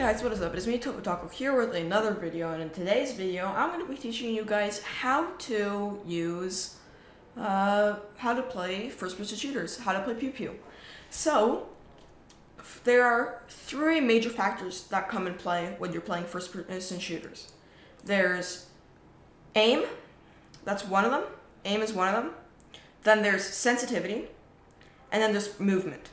guys, what is up? It's me, TobaTaco, here with another video, and in today's video, I'm going to be teaching you guys how to use, how to play first-person shooters, how to play Pew Pew. So, there are three major factors that come in play when you're playing first-person shooters. There's aim, that's one of them. Aim is one of them. Then there's sensitivity, and then there's movement.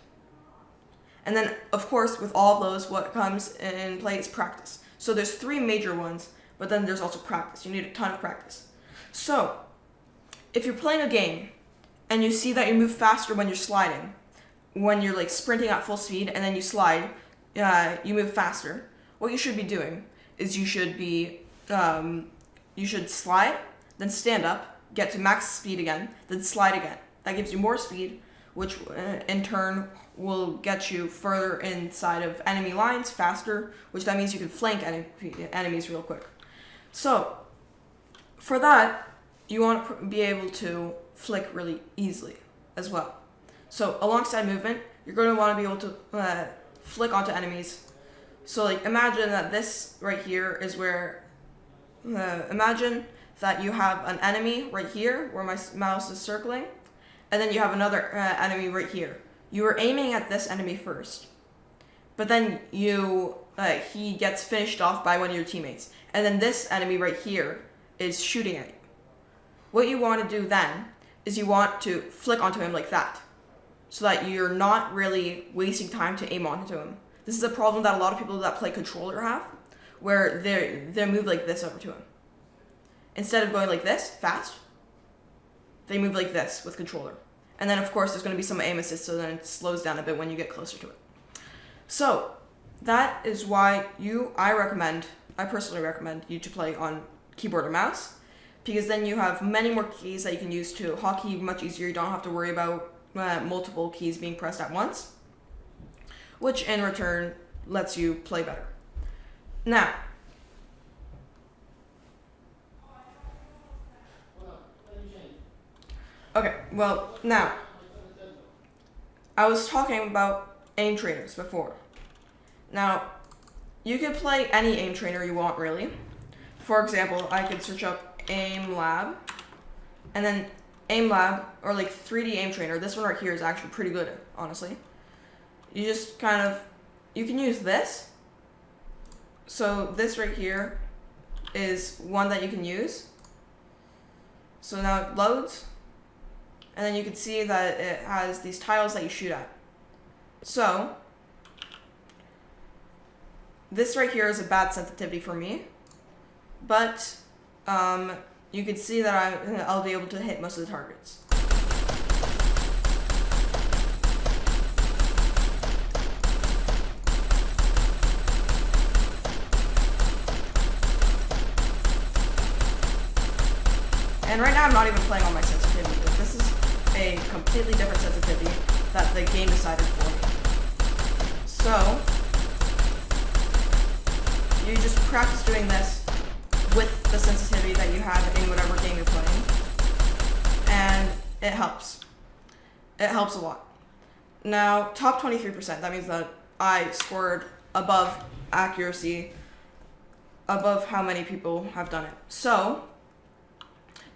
And then, of course, with all of those, what comes in play is practice. So there's three major ones, but then there's also practice. You need a ton of practice. So, if you're playing a game, and you see that you move faster when you're sliding, when you're like sprinting at full speed, and then you slide, you move faster, what you should be doing is you should slide, then stand up, get to max speed again, then slide again. That gives you more speed, which in turn will get you further inside of enemy lines faster, which that means you can flank enemies real quick. So, for that, you want to be able to flick really easily as well. So, alongside movement, you're going to want to be able to flick onto enemies. So, like, imagine that this right here is where, imagine that you have an enemy right here, where my mouse is circling, and then you have another enemy right here. You were aiming at this enemy first, but then he gets finished off by one of your teammates, and then this enemy right here is shooting at you. What you want to do then is you want to flick onto him like that, so that you're not really wasting time to aim onto him. This is a problem that a lot of people that play controller have, where they move like this over to him. Instead of going like this, fast, they move like this with controller. And then, of course, there's going to be some aim assist, so then it slows down a bit when you get closer to it. So, that is why I personally recommend you to play on keyboard or mouse, because then you have many more keys that you can use to hotkey much easier. You don't have to worry about multiple keys being pressed at once, which in return lets you play better. Now, okay, well, now, I was talking about aim trainers before. Now, you can play any aim trainer you want, really. For example, I could search up aim lab, and then aim lab, or like 3D aim trainer. This one right here is actually pretty good, honestly. You just you can use this. So this right here is one that you can use. So now it loads. And then you can see that it has these tiles that you shoot at. So, this right here is a bad sensitivity for me, but you can see that I'll be able to hit most of the targets. And right now I'm not even playing on my sensitivity, but this is a completely different sensitivity that the game decided for me. So, you just practice doing this with the sensitivity that you have in whatever game you're playing, and it helps. It helps a lot. Now, top 23%, that means that I scored above accuracy, above how many people have done it. So,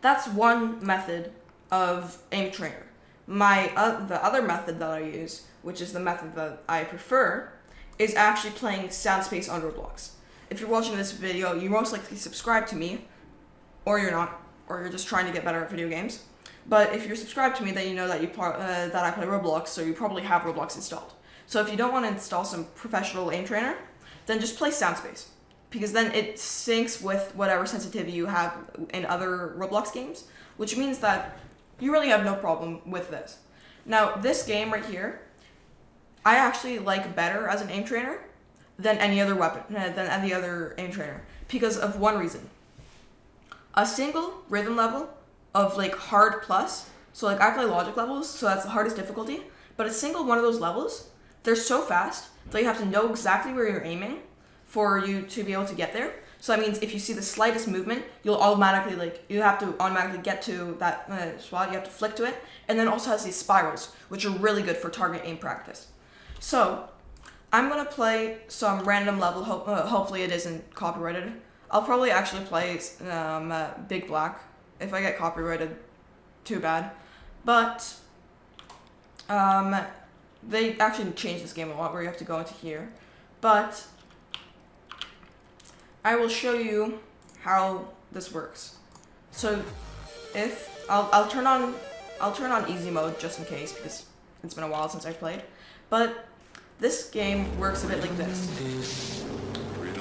that's one method of aim trainer. The other method that I use, which is the method that I prefer, is actually playing sound space on Roblox. If you're watching this video, you most likely subscribe to me, or you're not, or you're just trying to get better at video games. But if you're subscribed to me, then you know that that I play Roblox, so you probably have Roblox installed. So if you don't want to install some professional aim trainer, then just play sound space, because then it syncs with whatever sensitivity you have in other Roblox games, which means that you really have no problem with this. Now, this game right here, I actually like better as an aim trainer than any other aim trainer, because of one reason. A single rhythm level of like hard plus, so like I play logic levels, so that's the hardest difficulty, but a single one of those levels, they're so fast that you have to know exactly where you're aiming for you to be able to get there. So that means if you see the slightest movement, you have to automatically get to that spot, you have to flick to it, and then also has these spirals, which are really good for target aim practice. So, I'm gonna play some random level. Hopefully it isn't copyrighted. I'll probably actually play Big Black. If I get copyrighted, too bad. But they actually changed this game a lot where you have to go into here. But I will show you how this works. So if I'll turn on easy mode just in case because it's been a while since I've played. But this game works a bit like this.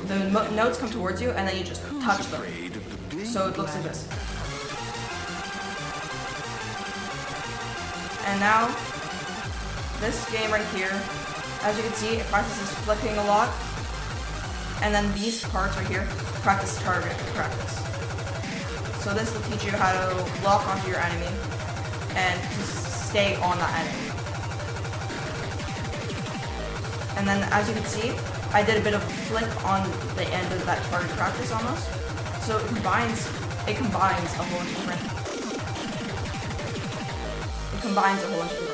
The nodes come towards you and then you just touch them. So it looks like this. And now, this game right here, as you can see, it practices flicking a lot. And then these parts right here, practice target practice. So this will teach you how to lock onto your enemy and to stay on that enemy. And then as you can see, I did a bit of a flick on the end of that target practice almost. So it combines a whole bunch of different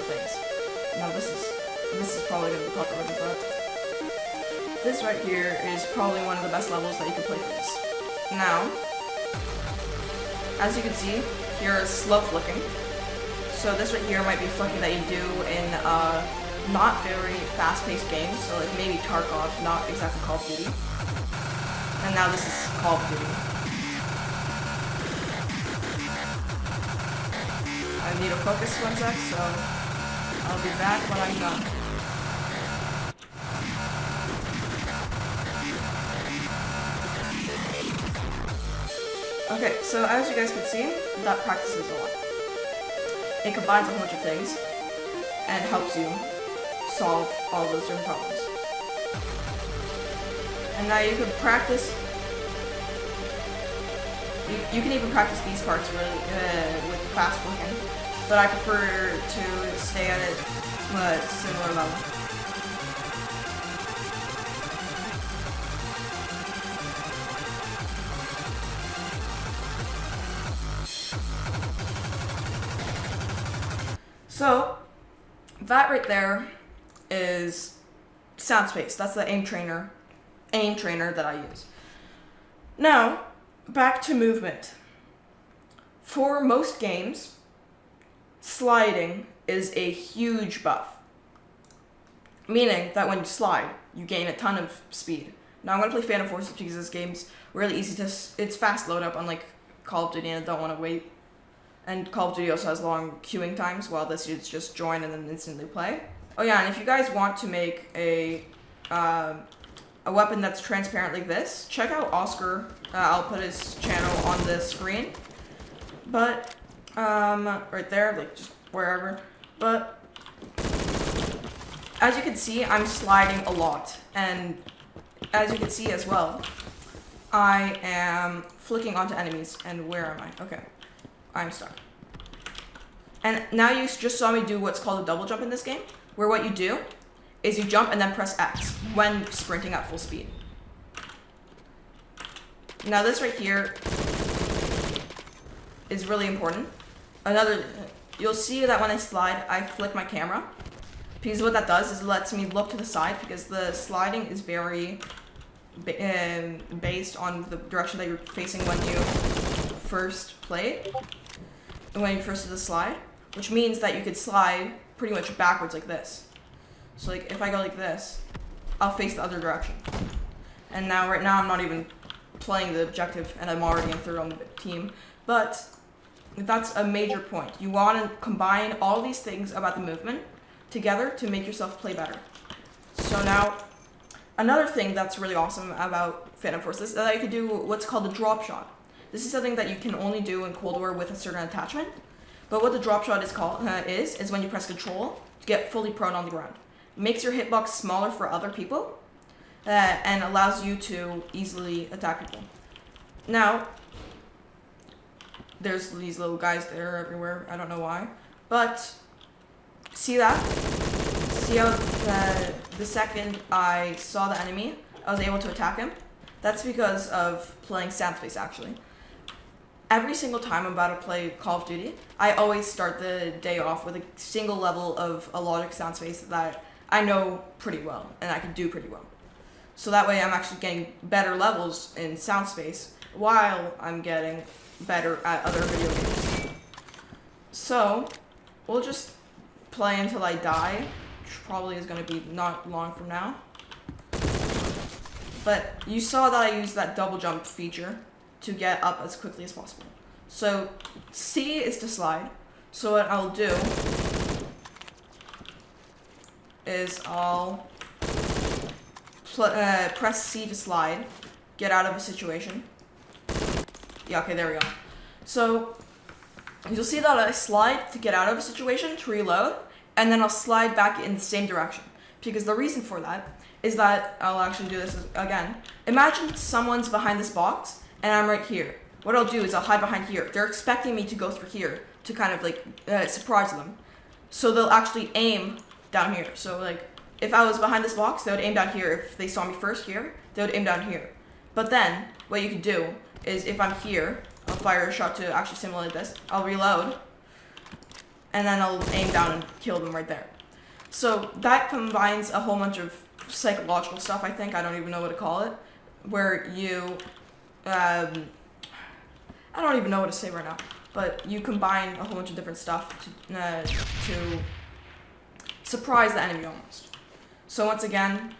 things. Now this is probably gonna be copyrighted, but this right here is probably one of the best levels that you can play for this. Now, as you can see, here is slow flicking. So this right here might be flicking that you do in not very fast-paced games, so like maybe Tarkov, not exactly Call of Duty. And now this is Call of Duty. I need to focus one sec, so I'll be back when I'm done. Okay, so as you guys can see, that practices a lot. It combines a whole bunch of things and helps you solve all those different problems. And now you can practice. You can even practice these parts really with fast flicking, but I prefer to stay at a similar level. So that right there is sound space. That's the aim trainer that I use. Now, back to movement. For most games, sliding is a huge buff. Meaning that when you slide, you gain a ton of speed. Now I'm going to play Phantom Forces because this game's really easy to... It's fast load up unlike Call of Duty and I don't want to wait. And Call of Duty also has long queuing times, while this is just join and then instantly play. Oh yeah, and if you guys want to make a weapon that's transparent like this, check out Oscar. I'll put his channel on the screen. But, right there, like just wherever. But, as you can see, I'm sliding a lot. And as you can see as well, I am flicking onto enemies. And where am I? Okay. I'm stuck. And now you just saw me do what's called a double jump in this game, where what you do is you jump and then press X when sprinting at full speed. Now this right here is really important. You'll see that when I slide, I flick my camera, because what that does is it lets me look to the side, because the sliding is very based on the direction that you're facing when you first play it. When you first do the slide, which means that you could slide pretty much backwards like this. So like if I go like this, I'll face the other direction. And now right now I'm not even playing the objective and I'm already in third on the team. But that's a major point. You want to combine all these things about the movement together to make yourself play better. So now, another thing that's really awesome about Phantom Forces is that you can do what's called a drop shot. This is something that you can only do in Cold War with a certain attachment. But what the drop shot is when you press Control to get fully prone on the ground. It makes your hitbox smaller for other people and allows you to easily attack people. Now, there's these little guys there everywhere. I don't know why. But, see that? See how the second I saw the enemy, I was able to attack him? That's because of playing sound space, actually. Every single time I'm about to play Call of Duty, I always start the day off with a single level of a logic sound space that I know pretty well, and I can do pretty well. So that way I'm actually getting better levels in sound space while I'm getting better at other video games. So we'll just play until I die, which probably is going to be not long from now. But you saw that I used that double jump feature to get up as quickly as possible. So C is to slide. So what I'll do is I'll press C to slide, get out of a situation. Yeah, okay, there we go. So you'll see that I slide to get out of a situation, to reload, and then I'll slide back in the same direction. Because the reason for that is that, I'll actually do this again. Imagine someone's behind this box, and I'm right here. What I'll do is I'll hide behind here. They're expecting me to go through here to kind of like surprise them. So they'll actually aim down here. So like, if I was behind this box, they would aim down here. If they saw me first here, they would aim down here. But then, what you could do is if I'm here, I'll fire a shot to actually simulate this. I'll reload, and then I'll aim down and kill them right there. So that combines a whole bunch of psychological stuff, I think. I don't even know what to call it. Where you, I don't even know what to say right now. But you combine a whole bunch of different stuff to surprise the enemy almost. So once again,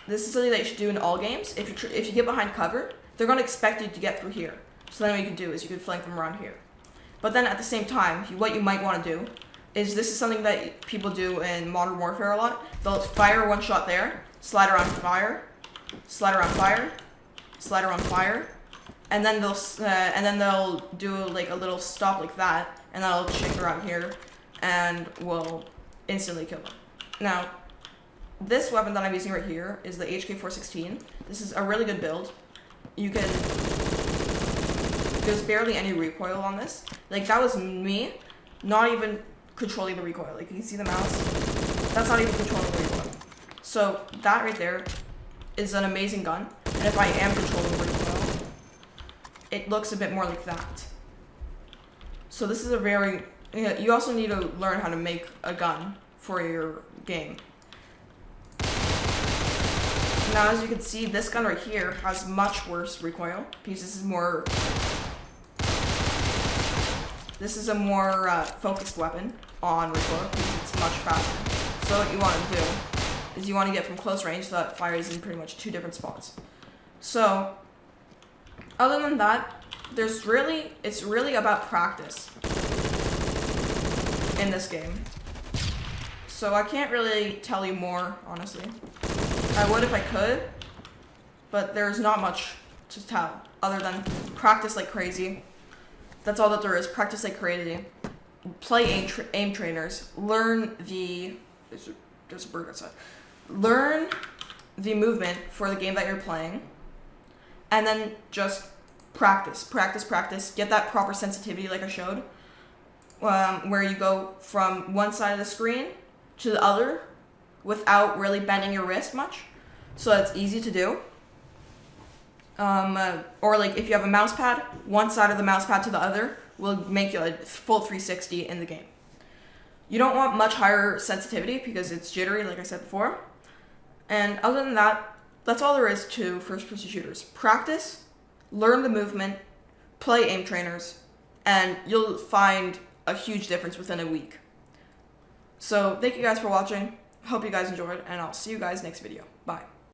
this is something that you should do in all games. If you get behind cover, they're going to expect you to get through here. So then what you can do is you can flank them around here. But then at the same time, what you might want to do is, this is something that people do in Modern Warfare a lot. They'll fire one shot there, slide around fire, slide around fire, slide around fire, and then they'll do like a little stop like that, and that'll shake around here, and will instantly kill them. Now, this weapon that I'm using right here is the HK416. This is a really good build. There's barely any recoil on this. Like, that was me not even controlling the recoil. Like, you can see the mouse. That's not even controlling the recoil. So that right there is an amazing gun. And if I am controlling the recoil, it looks a bit more like that. So this is a very, you also need to learn how to make a gun for your game. Now, as you can see, this gun right here has much worse recoil, because this is a more focused weapon on recoil, because it's much faster. So what you want to do is you want to get from close range so that it fires in pretty much 2 different spots. So, other than that, it's really about practice in this game. So I can't really tell you more, honestly. I would if I could, but there's not much to tell other than practice like crazy. That's all that there is. Practice like crazy. Play aim trainers. Learn the there's a bird outside. Learn the movement for the game that you're playing, and then just practice. Get that proper sensitivity, like I showed, where you go from one side of the screen to the other without really bending your wrist much, so that's easy to do. Or like if you have a mouse pad, one side of the mouse pad to the other will make you a full 360 in the game. You don't want much higher sensitivity because it's jittery, like I said before. And other than that, that's all there is to first-person shooters. Practice, learn the movement, play aim trainers, and you'll find a huge difference within a week. So thank you guys for watching. Hope you guys enjoyed, and I'll see you guys next video. Bye.